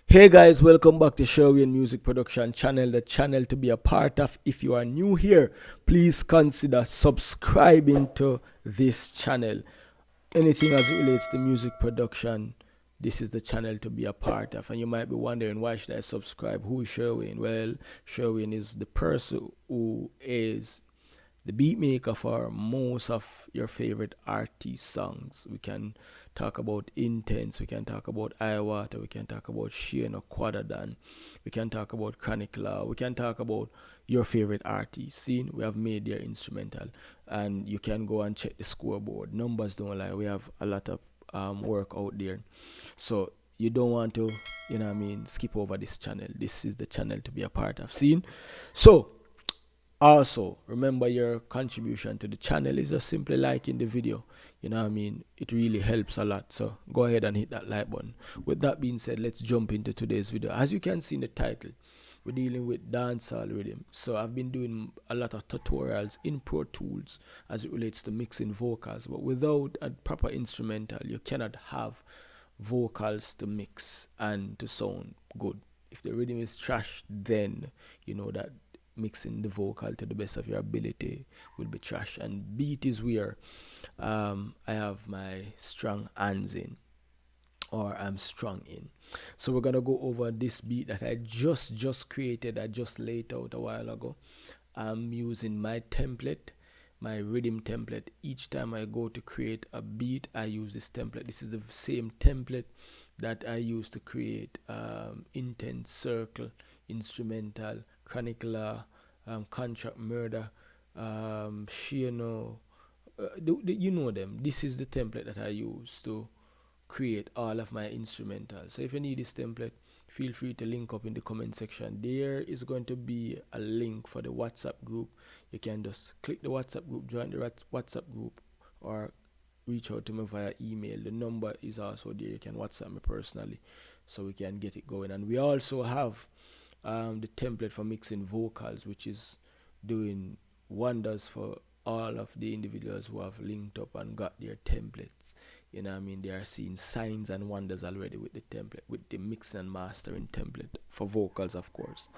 Hey guys, welcome back to Sherwayne Music Production channel, the channel to be a part of. If you are new here, please consider subscribing to this channel. Anything as it relates to music production, this is the channel to be a part of. And you might be wondering, why should I subscribe? Who is Sherwayne? Well, Sherwayne is the person who is the beat maker for most of your favorite artist songs. We can talk about Intense, we can talk about Iwater, we can talk about Shane or Quadadan, we can talk about Chronic Law, we can talk about your favorite artists. See, we have made their instrumental, and you can go and check the scoreboard. Numbers don't lie. We have a lot of work out there, so you don't want to, skip over this channel. This is the channel to be a part of. See, so also, remember your contribution to the channel is just simply liking the video. It really helps a lot. So go ahead and hit that like button. With that being said, let's jump into today's video. As you can see in the title, we're dealing with dancehall rhythm. So I've been doing a lot of tutorials in Pro Tools as it relates to mixing vocals. But without a proper instrumental, you cannot have vocals to mix and to sound good. If the rhythm is trash, then you know that mixing the vocal to the best of your ability will be trash. And beat is where I have my strong hands in, or I'm strong in. So we're gonna go over this beat that I just created. I just laid out a while ago. I'm using my template, my rhythm template. Each time I go to create a beat, I use this template. This is the same template that I use to create Intense, Circle, Instrumental, Chronic Law, Contract Murder, Shino. You know them. This is the template that I use to create all of my instrumentals. So if you need this template, feel free to link up in the comment section. There is going to be a link for the WhatsApp group. You can just click the WhatsApp group, join the WhatsApp group, or reach out to me via email. The number is also there. You can WhatsApp me personally so we can get it going. And we also have the template for mixing vocals, which is doing wonders for all of the individuals who have linked up and got their templates. They are seeing signs and wonders already with the template, with the mix and mastering template for vocals, of course.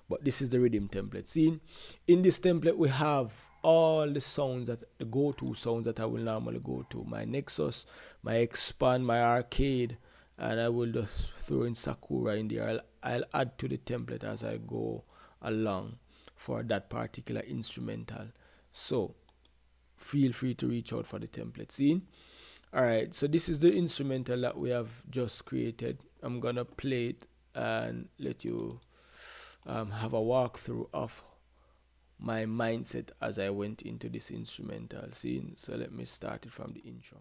But this is the rhythm template. See, in this template we have all the sounds, that the go-to sounds that I will normally go to: my Nexus, my Expand, my Arcade, and I will just throw in Sakura in there. I'll add to the template as I go along for that particular instrumental. So feel free to reach out for the template. See? Alright, so this is the instrumental that we have just created. I'm gonna play it and let you have a walkthrough of my mindset as I went into this instrumental scene. So let me start it from the intro.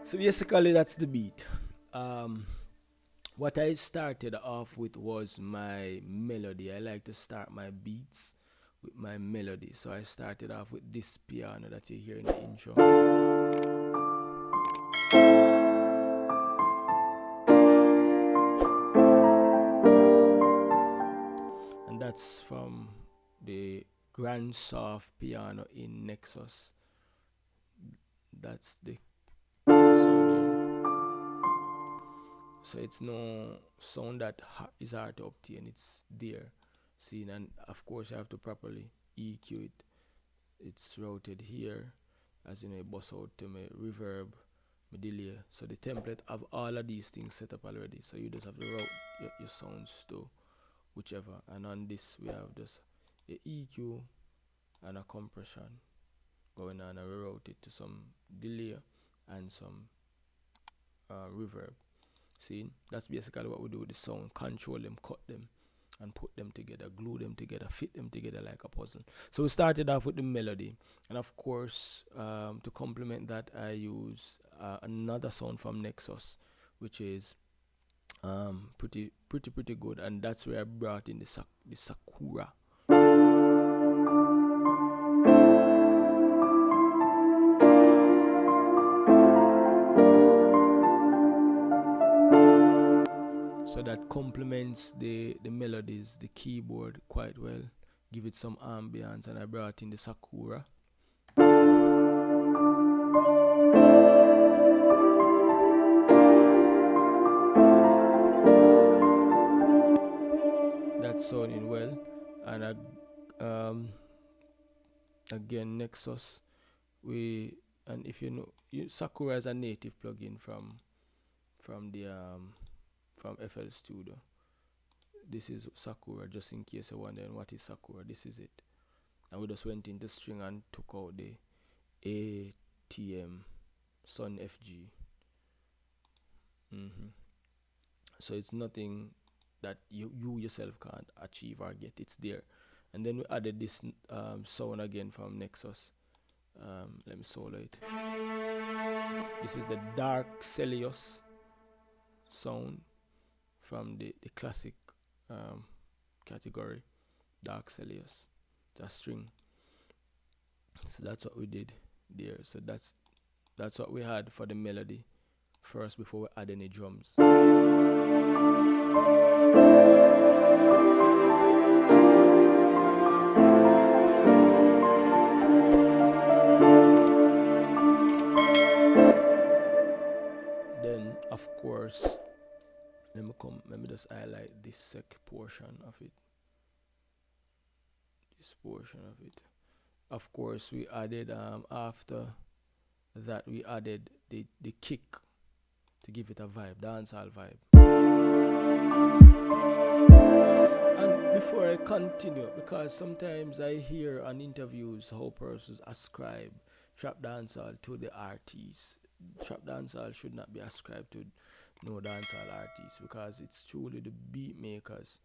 So basically that's the beat. What I started off with was my melody. I like to start my beats with my melody. So I started off with this piano that you hear in the intro. And that's from the Grand Soft piano in Nexus. That's the sound. So it's no sound that is hard to obtain. It's there, seen, and of course I have to properly EQ it. It's routed here, as you know, it bust out to my reverb, my delay. So the template have all of these things set up already. So you just have to route your sounds to whichever. And on this we have just a EQ and a compression going on, and we route it to some delay and some reverb. See, that's basically what we do with the sound: control them, cut them, and put them together, glue them together, fit them together like a puzzle. So we started off with the melody, and of course, to complement that, I use another sound from Nexus, which is pretty good, and that's where I brought in the Sakura. So that complements the melodies, the keyboard quite well, give it some ambience, and I brought in the Sakura. That's sounding well, and again Nexus, and if you know, Sakura is a native plugin from the from FL Studio. This is Sakura, just in case you're wondering what is Sakura. This is it, and we just went into string and took out the ATM Sun FG. So it's nothing that you yourself can't achieve or get. It's there. And then we added this sound again from Nexus. Let me solo it. This is the Dark Celios sound from the classic category, Dark Celios. It's a string. So that's what we did there. So that's what we had for the melody first before we add any drums. Then of course, let me just highlight this second portion of it. This portion of it. Of course, we added after that we added the kick to give it a vibe, dancehall vibe. And before I continue, because sometimes I hear on interviews how persons ascribe trap dancehall to the artists. Trap dancehall should not be ascribed to no dancehall artists, because it's truly the beat makers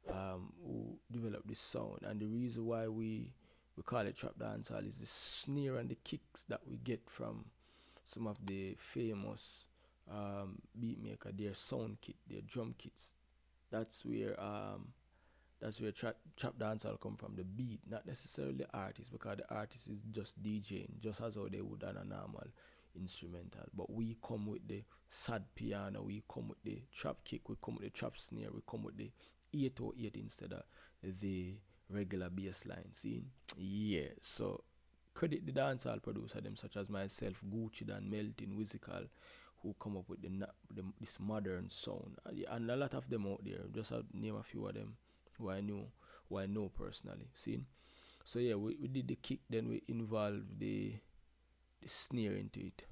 who develop this sound. And the reason why we call it trap dancehall is the snare and the kicks that we get from some of the famous beat maker, their sound kit, their drum kits. That's where trap dancehall come from, the beat, not necessarily the artist, because the artist is just DJing, just as how they would on a normal instrumental. But we come with the sad piano, we come with the trap kick, we come with the trap snare, we come with the 808 instead of the regular bass line. See? Yeah. So credit the dancehall producer, them such as myself, Gucci Dan, Melting, Wizzical, who come up with this modern sound. And a lot of them out there, just I'll name a few of them who I know personally. See? So yeah, we did the kick, then we involved the snare into it.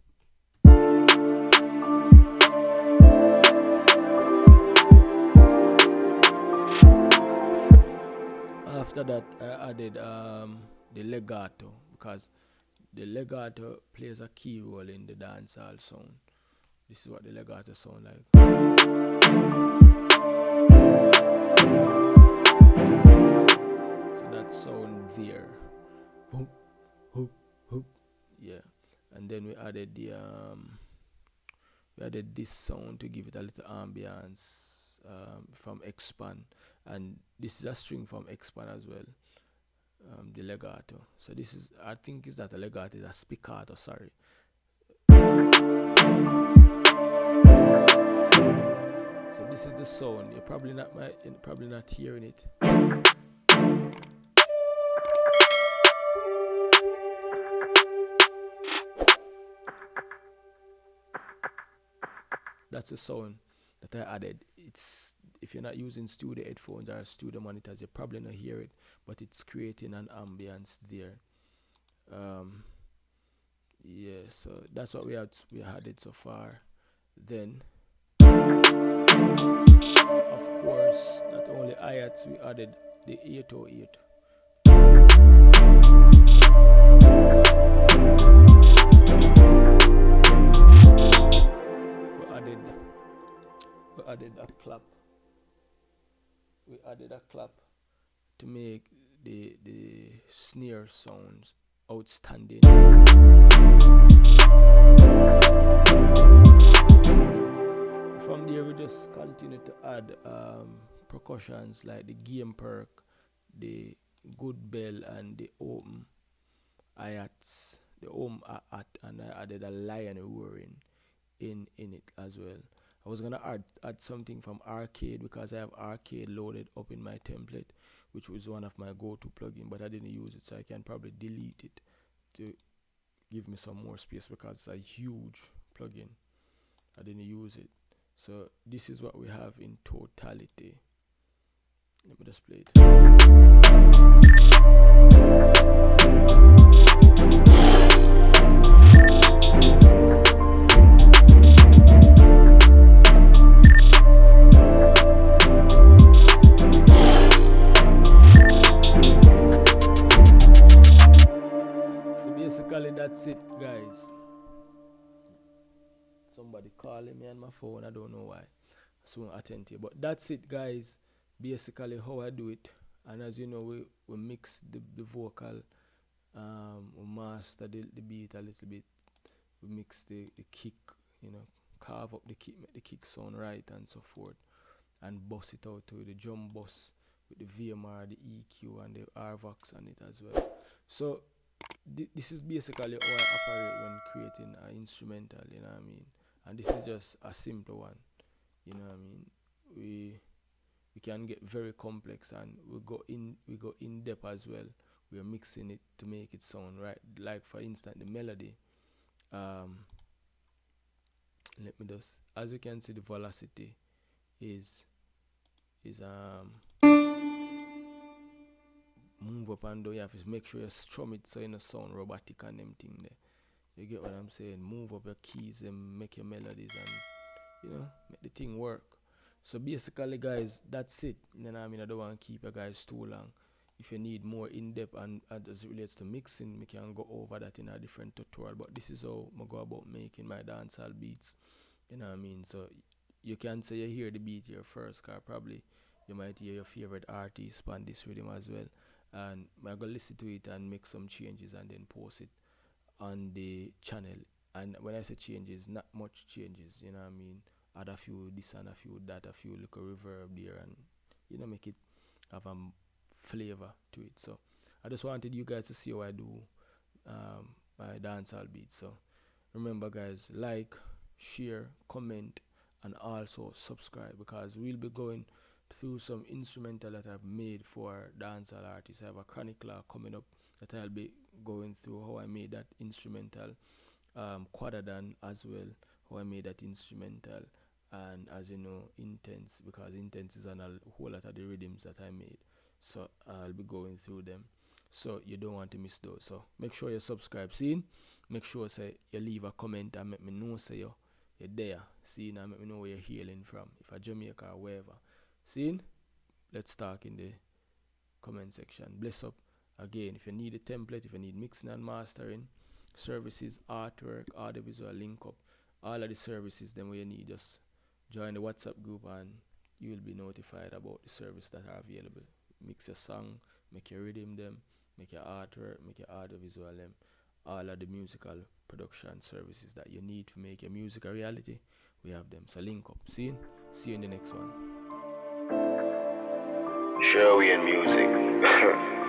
After that, I added the legato, because the legato plays a key role in the dancehall sound. This is what the legato sound like. So that sound there. Hoop, hoop, hoop. Yeah. And then we added this sound to give it a little ambience from Expand, and this is a string from Expand as well, the legato. So this is, I think, is that a legato, is a spiccato, sorry. So this is the sound. You're probably not hearing it. That's the sound that I added. It's, if you're not using studio headphones or studio monitors, you're probably not hear it, but it's creating an ambience there. Yeah, so that's what we added so far. Then of course, not only hi-hats, we added the 808. added a clap. We added a clap to make the snare sounds outstanding. From there, we just continue to add percussions like the game perk, the good bell, and the open ayats, the at, and I added a lion roaring in it as well. I was gonna add something from arcade because I have arcade loaded up in my template, which was one of my go-to plugin, but I didn't use it, so I can probably delete it to give me some more space because it's a huge plugin. I didn't use it. So this is what we have in totality. Let me just play it. So basically that's it, guys. Somebody calling me on my phone, I don't know why. Soon attend to you. But that's it, guys. Basically how I do it. And as you know, we mix the vocal, we master the beat a little bit. We mix the kick, carve up the kick, make the kick sound right and so forth. And bust it out to the drum bus with the VMR, the EQ, and the RVox on it as well. So this is basically how I operate when creating an instrumental, you know what I mean? And this is just a simple one, you know what I mean? We can get very complex, and we go in depth as well. We are mixing it to make it sound right. Like for instance, the melody. Let me just, as you can see, the velocity is move up and down. You have to make sure you strum it so you don't sound robotic and them thing there. You get what I'm saying? Move up your keys and make your melodies and make the thing work. So basically, guys, that's it. You know what I mean? I don't want to keep you guys too long. If you need more in-depth and as it relates to mixing, we can go over that in a different tutorial. But this is how I go about making my dancehall beats. You know what I mean? So you can say you hear the beat here first, because probably you might hear your favorite artist on this rhythm as well. And I'm going to listen to it and make some changes and then post it on the channel. And when I say changes, not much changes, you know what I mean? Add a few this and a few that, a few little reverb there, and make it have a flavor to it. So I just wanted you guys to see how I do my dancehall beats. So remember, guys, like, share, comment, and also subscribe, because we'll be going through some instrumental that I've made for dancehall artists. I have a chronicler coming up that I'll be going through how I made that instrumental, Quadadan as well, how I made that instrumental, and as you know, Intense, because Intense is on a whole lot of the rhythms that I made. So I'll be going through them, so you don't want to miss those. So make sure you subscribe, see? Make sure say you leave a comment and make me know say you're there, see, and make me know where you're hailing from, if a Jamaica or wherever. See? Let's talk in the comment section. Bless up. Again, if you need a template, if you need mixing and mastering services, artwork, audiovisual link up, all of the services, then where you need, just join the WhatsApp group and you will be notified about the service that are available. Mix your song, make your rhythm them, make your artwork, make your audiovisual them, all of the musical production services that you need to make your music a reality, we have them. So link up. See you in the next one. Sherwayne Music.